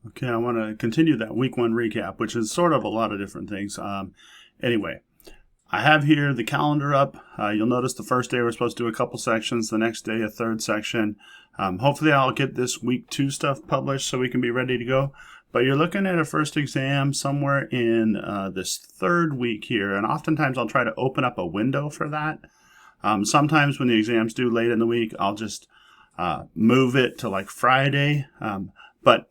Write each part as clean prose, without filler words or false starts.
Okay, I want to continue that week one recap, which is sort of a lot of different things. Anyway, I have here the calendar up. You'll notice the first day we're supposed to do a couple sections, the next day a third section. Hopefully I'll get this week two stuff published so we can be ready to go. But you're looking at a first exam somewhere in this third week here, and oftentimes I'll try to open up a window for that. Sometimes when the exam's due late in the week, I'll just move it to like Friday. But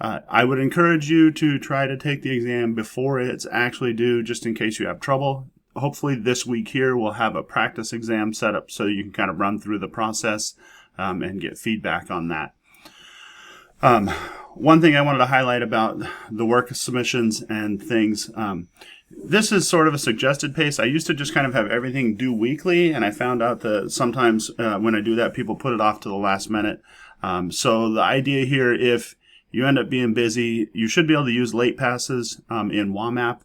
I would encourage you to try to take the exam before it's actually due, just in case you have trouble. Hopefully this week here we'll have a practice exam set up so you can kind of run through the process and get feedback on that. One thing I wanted to highlight about the work submissions and things, this is sort of a suggested pace. I used to just kind of have everything due weekly, and I found out that sometimes when I do that, people put it off to the last minute. So the idea here, if you end up being busy, you should be able to use late passes in WAMAP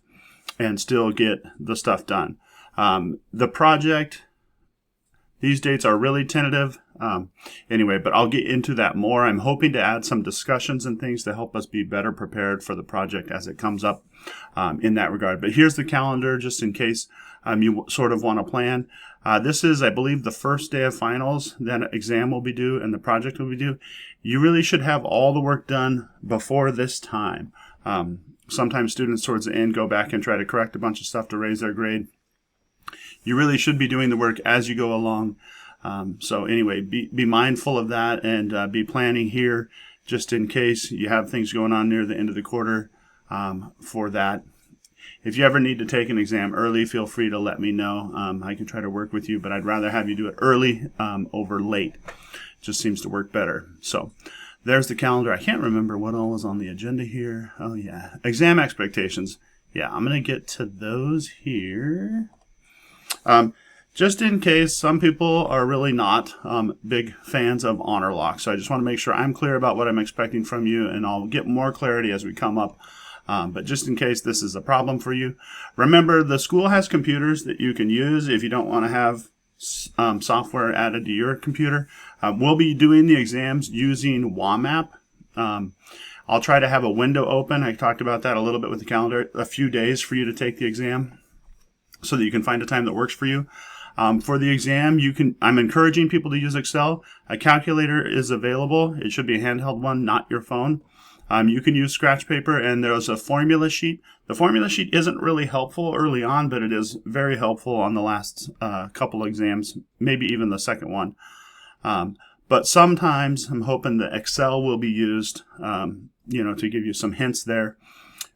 and still get the stuff done. The project, these dates are really tentative. Anyway, but I'll get into that more. I'm hoping to add some discussions and things to help us be better prepared for the project as it comes up in that regard. But here's the calendar just in case you sort of want to plan. This is, I believe, the first day of finals. Then exam will be due and the project will be due. You really should have all the work done before this time. Sometimes students towards the end go back and try to correct a bunch of stuff to raise their grade. You really should be doing the work as you go along. So anyway, be mindful of that and be planning here just in case you have things going on near the end of the quarter for that. If you ever need to take an exam early, feel free to let me know. I can try to work with you, but I'd rather have you do it early over late. Just seems to work better. So there's the calendar. I can't remember what all was on the agenda here. Oh yeah, exam expectations. Yeah, I'm going to get to those here. Just in case some people are really not big fans of HonorLock. So I just want to make sure I'm clear about what I'm expecting from you, and I'll get more clarity as we come up. But just in case this is a problem for you, remember the school has computers that you can use if you don't want to have software added to your computer. We'll be doing the exams using WAMAP. I'll try to have a window open. I talked about that a little bit with the calendar, a few days for you to take the exam so that you can find a time that works for you. For the exam, I'm encouraging people to use Excel. A calculator is available. It should be a handheld one, not your phone. You can use scratch paper, and there's a formula sheet. The formula sheet isn't really helpful early on, but it is very helpful on the last couple exams, maybe even the second one. But sometimes I'm hoping that Excel will be used, to give you some hints there.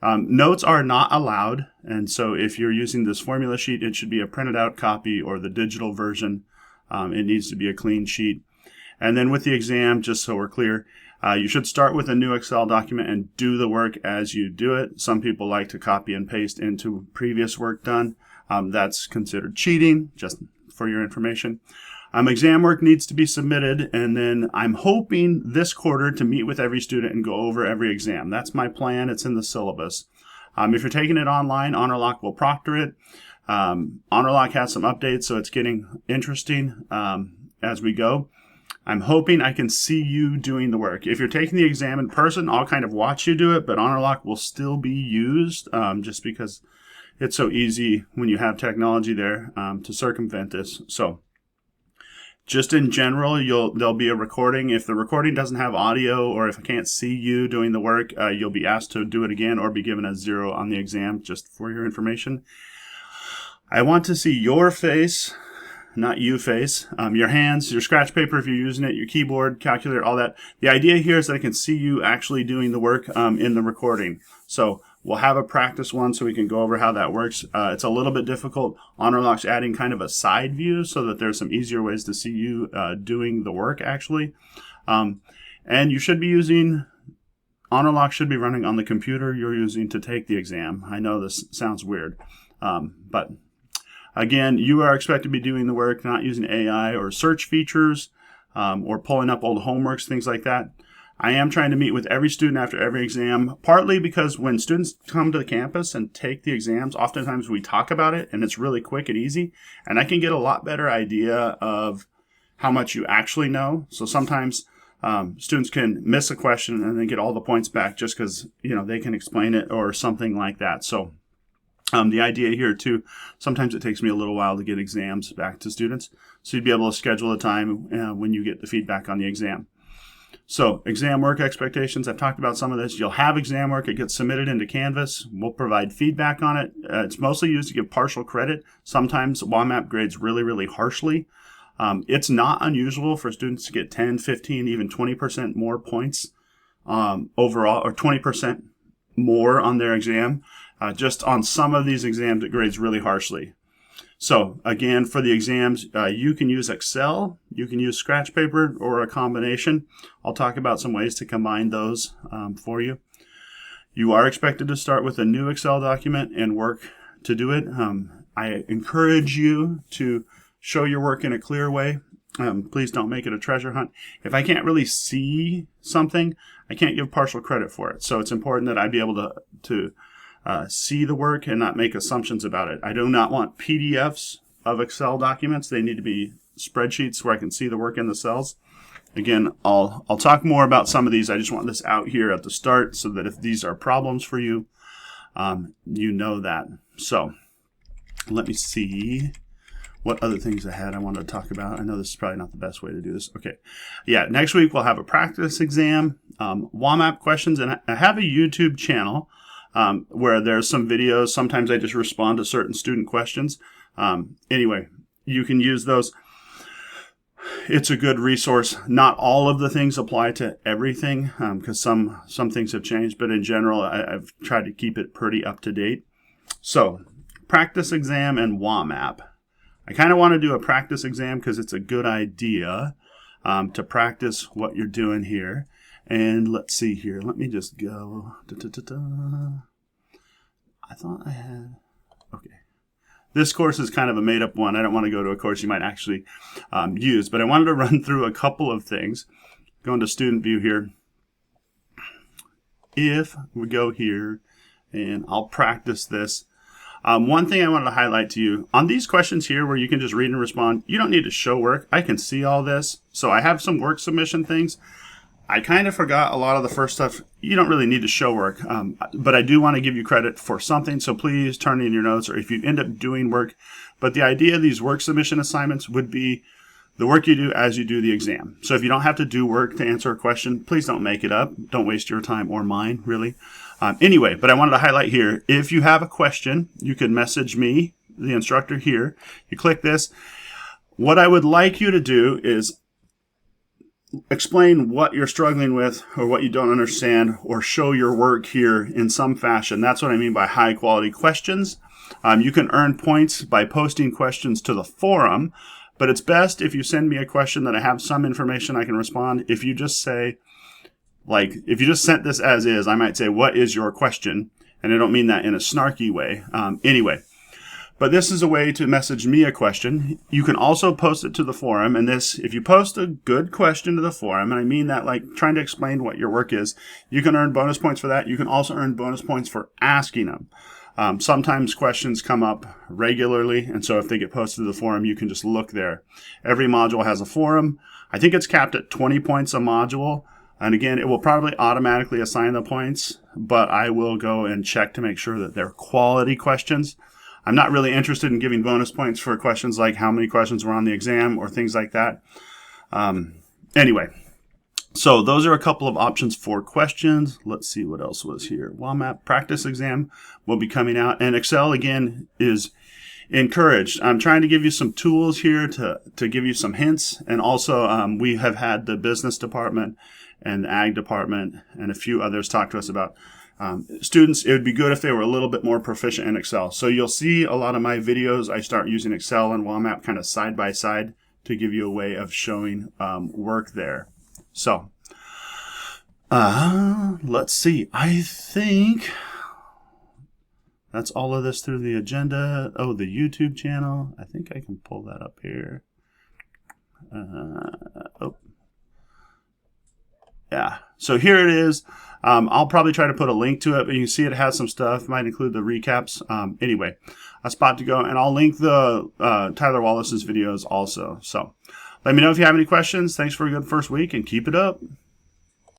Notes are not allowed, and so if you're using this formula sheet, it should be a printed out copy or the digital version. It needs to be a clean sheet. And then with the exam, just so we're clear, you should start with a new Excel document and do the work as you do it. Some people like to copy and paste into previous work done. That's considered cheating, just for your information. Exam work needs to be submitted, and then I'm hoping this quarter to meet with every student and go over every exam. That's my plan. It's in the syllabus. If you're taking it online, HonorLock will proctor it. HonorLock has some updates, so it's getting interesting as we go. I'm hoping I can see you doing the work. If you're taking the exam in person, I'll kind of watch you do it, but HonorLock will still be used just because it's so easy when you have technology there to circumvent this. So just in general, there'll be a recording. If the recording doesn't have audio, or if I can't see you doing the work, you'll be asked to do it again or be given a 0 on the exam, just for your information. I want to see your face, not you face, your hands, your scratch paper if you're using it, your keyboard, calculator, all that. The idea here is that I can see you actually doing the work in the recording. So we'll have a practice one so we can go over how that works. It's a little bit difficult. HonorLock's adding kind of a side view so that there's some easier ways to see you doing the work actually. And you should be using, HonorLock should be running on the computer you're using to take the exam. I know this sounds weird, but again, you are expected to be doing the work, not using AI or search features or pulling up old homeworks, things like that. I am trying to meet with every student after every exam, partly because when students come to the campus and take the exams, oftentimes we talk about it and it's really quick and easy, and I can get a lot better idea of how much you actually know. So sometimes students can miss a question and then get all the points back just because, they can explain it or something like that. So the idea here too, sometimes it takes me a little while to get exams back to students. So you'd be able to schedule a time when you get the feedback on the exam. So exam work expectations, I've talked about some of this. You'll have exam work. It gets submitted into Canvas. We'll provide feedback on it. It's mostly used to give partial credit. Sometimes WAMAP grades really, really harshly. It's not unusual for students to get 10, 15, even 20% more points overall, or 20% more on their exam. Just on some of these exams, it grades really harshly. So again, for the exams, you can use Excel, you can use scratch paper, or a combination. I'll talk about some ways to combine those for you. You are expected to start with a new Excel document and work to do it. I encourage you to show your work in a clear way. Please don't make it a treasure hunt. If I can't really see something, I can't give partial credit for it. So it's important that I be able to see the work and not make assumptions about it. I do not want PDFs of Excel documents. They need to be spreadsheets where I can see the work in the cells. Again, I'll talk more about some of these. I just want this out here at the start so that if these are problems for you, you know that. So let me see what other things I wanted to talk about. I know this is probably not the best way to do this. Okay. Yeah, next week we'll have a practice exam, WAMAP questions, and I have a YouTube channel where there's some videos. Sometimes I just respond to certain student questions. Anyway, you can use those. It's a good resource. Not all of the things apply to everything because some things have changed, but in general, I've tried to keep it pretty up to date. So, practice exam and WAMAP. I kind of want to do a practice exam because it's a good idea to practice what you're doing here. And let's see here. Let me just go. I thought I had. Okay. This course is kind of a made-up one. I don't want to go to a course you might actually use, but I wanted to run through a couple of things. Go into student view here. If we go here, and I'll practice this. One thing I wanted to highlight to you, on these questions here where you can just read and respond, you don't need to show work. I can see all this. So I have some work submission things. I kind of forgot a lot of the first stuff. You don't really need to show work, but I do want to give you credit for something. So please turn in your notes, or if you end up doing work. But the idea of these work submission assignments would be the work you do as you do the exam. So if you don't have to do work to answer a question, please don't make it up. Don't waste your time or mine, really. Anyway, but I wanted to highlight here, if you have a question, you can message me, the instructor here. You click this. What I would like you to do is explain what you're struggling with or what you don't understand, or show your work here in some fashion. That's what I mean by high quality questions. You can earn points by posting questions to the forum, but it's best if you send me a question that I have some information I can respond. If you just say, if you just sent this as is, I might say, what is your question? And I don't mean that in a snarky way. Anyway. But this is a way to message me a question. You can also post it to the forum. And this, if you post a good question to the forum, and I mean that like trying to explain what your work is, you can earn bonus points for that. You can also earn bonus points for asking them. Sometimes questions come up regularly. And so if they get posted to the forum, you can just look there. Every module has a forum. I think it's capped at 20 points a module. And again, it will probably automatically assign the points, but I will go and check to make sure that they're quality questions. I'm not really interested in giving bonus points for questions like how many questions were on the exam or things like that. Anyway, so those are a couple of options for questions. Let's see what else was here. WAMAP practice exam will be coming out. And Excel, again, is encouraged. I'm trying to give you some tools here to give you some hints. And also, we have had the business department and the ag department and a few others talk to us about students. It would be good if they were a little bit more proficient in Excel. So you'll see a lot of my videos, I start using Excel and WAMAP kind of side by side to give you a way of showing work there. So let's see. I think that's all of this through the agenda. Oh, the YouTube channel. I think I can pull that up here. Yeah. So here it is. I'll probably try to put a link to it, but you can see it has some stuff. It might include the recaps. Anyway, a spot to go. And I'll link the Tyler Wallace's videos also. So Let me know if you have any questions. Thanks for a good first week, and keep it up.